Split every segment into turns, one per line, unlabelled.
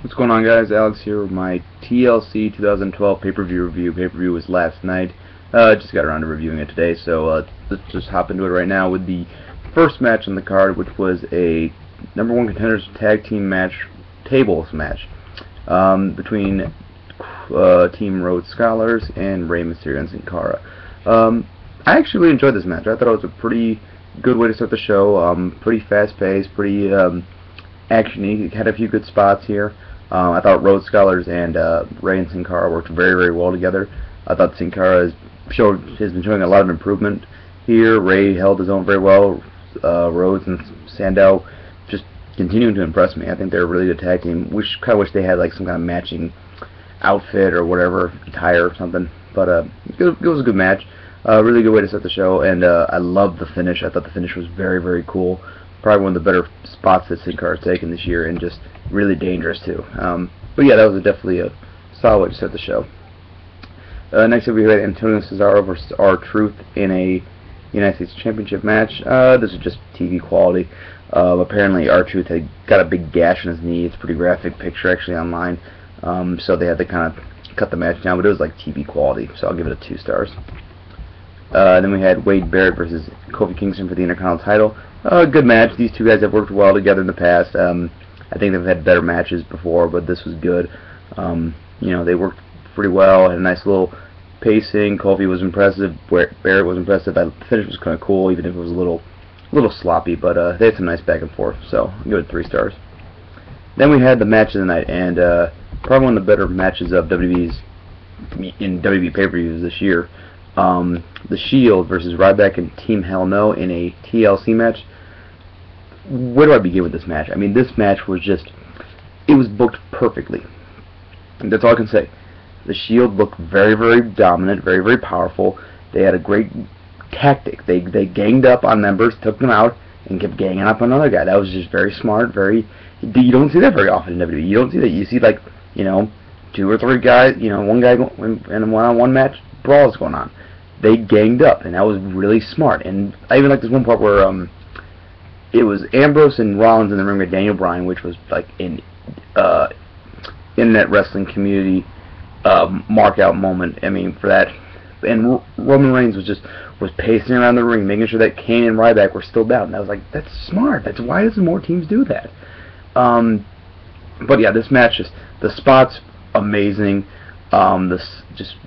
What's going on, guys? Alex here with my TLC 2012 pay-per-view review. Pay-per-view was last night. Just got around to reviewing it today, so let's just hop into it right now with the first match on the card, which was a #1 Contenders tag team match, tables match, between Team Rhodes Scholars and Rey Mysterio and Cara. I actually really enjoyed this match. I thought it was a pretty good way to start the show. Pretty fast-paced, pretty action-y. It had a few good spots here. I thought Rhodes Scholars and Rey and Sin Cara worked very, very well together. I thought Sin Cara has been showing a lot of improvement here. Rey held his own very well. Rhodes and Sandow just continuing to impress me. I think they're a really good tag team. Kind of wish they had like some kind of matching outfit or whatever, attire or something. But it was a good match. Really good way to start the show, and I loved the finish. I thought the finish was very, very cool. Probably one of the better spots that Sin Cara has taken this year, and just really dangerous too. But yeah, that was definitely a solid way to start the show. Next up, we had Antonio Cesaro versus R-Truth in a United States Championship match. This is just TV quality. Apparently, R-Truth had got a big gash in his knee. It's a pretty graphic picture actually online. So they had to kind of cut the match down, but it was like TV quality, so I'll give it a 2 stars. Then we had Wade Barrett versus Kofi Kingston for the Intercontinental title. Good match. These two guys have worked well together in the past. I think they've had better matches before, but this was good. They worked pretty well. Had a nice little pacing. Kofi was impressive. Barrett was impressive. The finish was kind of cool, even if it was a little sloppy. But they had some nice back and forth, so I'll give it 3 stars. Then we had the match of the night, and probably one of the better matches of WWE's in WWE pay-per-views this year. The Shield versus Ryback and Team Hell No in a TLC match. Where do I begin with this match? I mean, this match was just, it was booked perfectly. That's all I can say. The Shield looked very, very dominant, very, very powerful. They had a great tactic. They ganged up on members, took them out, and kept ganging up on another guy. That was just very smart, you don't see that very often in WWE. You don't see that. You see, like, 2 or 3 guys, one guy in a one-on-one match, brawls going on. They ganged up, and that was really smart. And I even like this one part where it was Ambrose and Rollins in the ring with Daniel Bryan, which was like an internet wrestling community mark-out moment. I mean, for that. And Roman Reigns was pacing around the ring, making sure that Kane and Ryback were still down. And I was like, that's smart. That's why doesn't more teams do that? But yeah, this match, the spots amazing. This just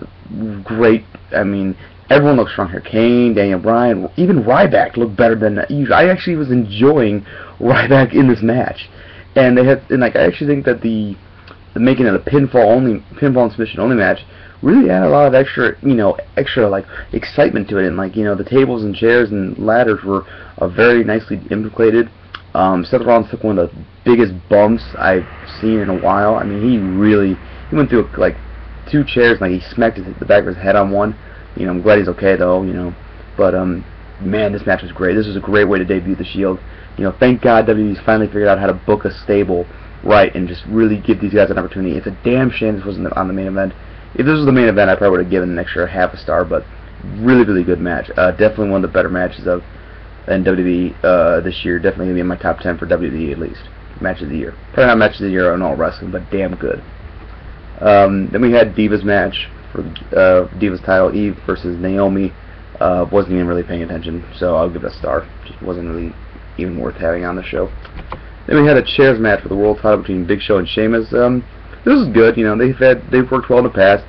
great. I mean, everyone looked strong here. Kane, Daniel Bryan, even Ryback looked better than usual. I actually was enjoying Ryback in this match, and I actually think that the making it a pinfall and submission only match really added a lot of extra like excitement to it, and the tables and chairs and ladders were very nicely implicated. Seth Rollins took one of the biggest bumps I've seen in a while. I mean, he went through like 2 chairs, and he smacked the back of his head on one. I'm glad he's okay though, But man, this match was great. This was a great way to debut the Shield. Thank God WWE's finally figured out how to book a stable right and just really give these guys an opportunity. It's a damn shame this wasn't on the main event. If this was the main event, I probably would have given an extra half a star. But really, really good match. Definitely one of the better matches in WWE this year. Definitely gonna be in my top 10 for WWE at least. Match of the year. Probably not match of the year on all wrestling, but damn good. Then we had Divas match for Divas title, Eve versus Naomi. Wasn't even really paying attention, so I'll give it a star. Just wasn't really even worth having on the show. Then we had a chairs match for the world title between Big Show and Sheamus. This was good. They've worked well in the past.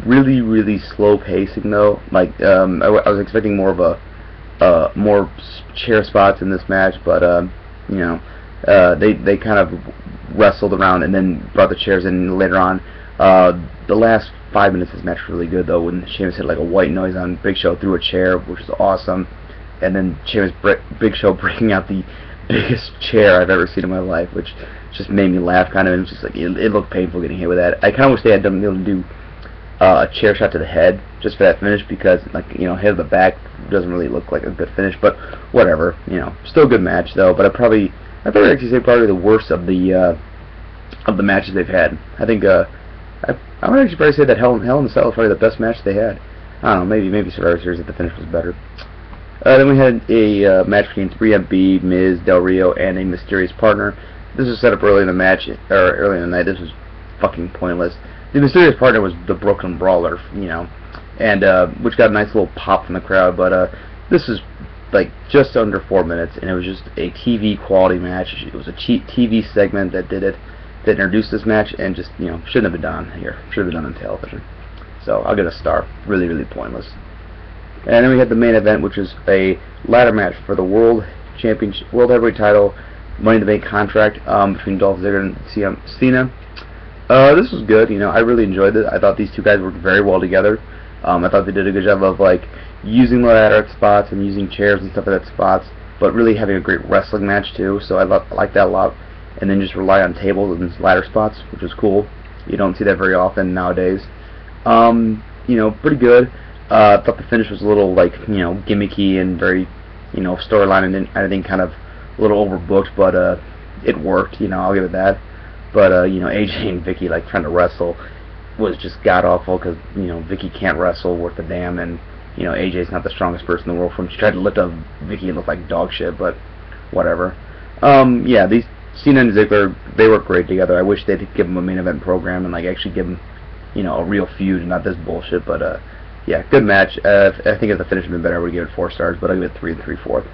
Really, really slow pacing though. I was expecting more of more chair spots in this match, but they kind of wrestled around and then brought the chairs in later on. The last 5 minutes of this match was really good though, when Sheamus had like a white noise on Big Show through a chair, which was awesome, and then Big Show breaking out the biggest chair I've ever seen in my life, which just made me laugh kind of, and it was just like, it looked painful getting hit with that. I kind of wish they had done able to do a chair shot to the head just for that finish, because head to the back doesn't really look like a good finish, but whatever, still a good match though. But I'd probably actually say probably the worst of the matches they've had. I think I would actually probably say that Hell in a Cell was probably the best match they had. I don't know, maybe Survivor Series if the finish was better. Then we had a match between 3MB, Miz, Del Rio, and a mysterious partner. this was set up early in the match, or early in the night. This was fucking pointless. The Mysterio's partner was the Brooklyn Brawler, you know, and which got a nice little pop from the crowd. But this is like just under 4 minutes, and it was just a TV quality match. It was a cheap TV segment that did it, that introduced this match, and just, you know, shouldn't have been done here. Should have been done on television. So I'll get a star. Really, really pointless. And then we had the main event, which is a ladder match for the World Championship, World Heavyweight Title, Money in the Bank contract between Dolph Ziggler and Cena. This was good. You know, I really enjoyed it. I thought these two guys worked very well together. I thought they did a good job of like using the ladder at spots and using chairs and stuff at spots, but really having a great wrestling match too. So I liked that a lot. And then just rely on tables and ladder spots, which was cool. You don't see that very often nowadays. You know, pretty good. I thought the finish was a little, like, you know, gimmicky and very, you know, storyline, and I think kind of a little overbooked, but it worked, you know, I'll give it that. But, you know, AJ and Vicky, like, trying to wrestle was just god-awful, because, you know, Vicky can't wrestle worth a damn, and, you know, AJ's not the strongest person in the world. She tried to lift up Vicky and looked like dog shit, but whatever. Yeah, these Cena and Ziggler, they work great together. I wish they'd give them a main event program and, like, actually give them, you know, a real feud and not this bullshit, but, yeah, good match. I think if the finish had been better, I would give it 4 stars, but I'll give it 3 3/4.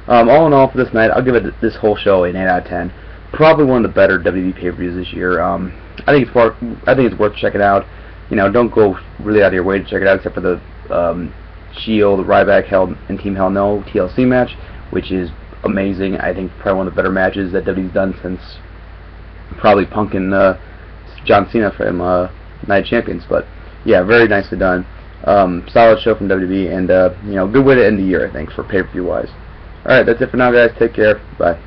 All in all, for this night, I'll give it this whole show an 8 out of 10. Probably one of the better WWE pay-per-views this year. I think it's worth checking out. You know, don't go really out of your way to check it out, except for the Shield, the Ryback and Team Hell No TLC match, which is amazing. I think probably one of the better matches that WWE's done since probably Punk and John Cena from Night of Champions. But yeah, very nicely done. Solid show from WWE, and you know, good way to end the year, I think, for pay-per-view wise. Alright, that's it for now, guys. Take care. Bye.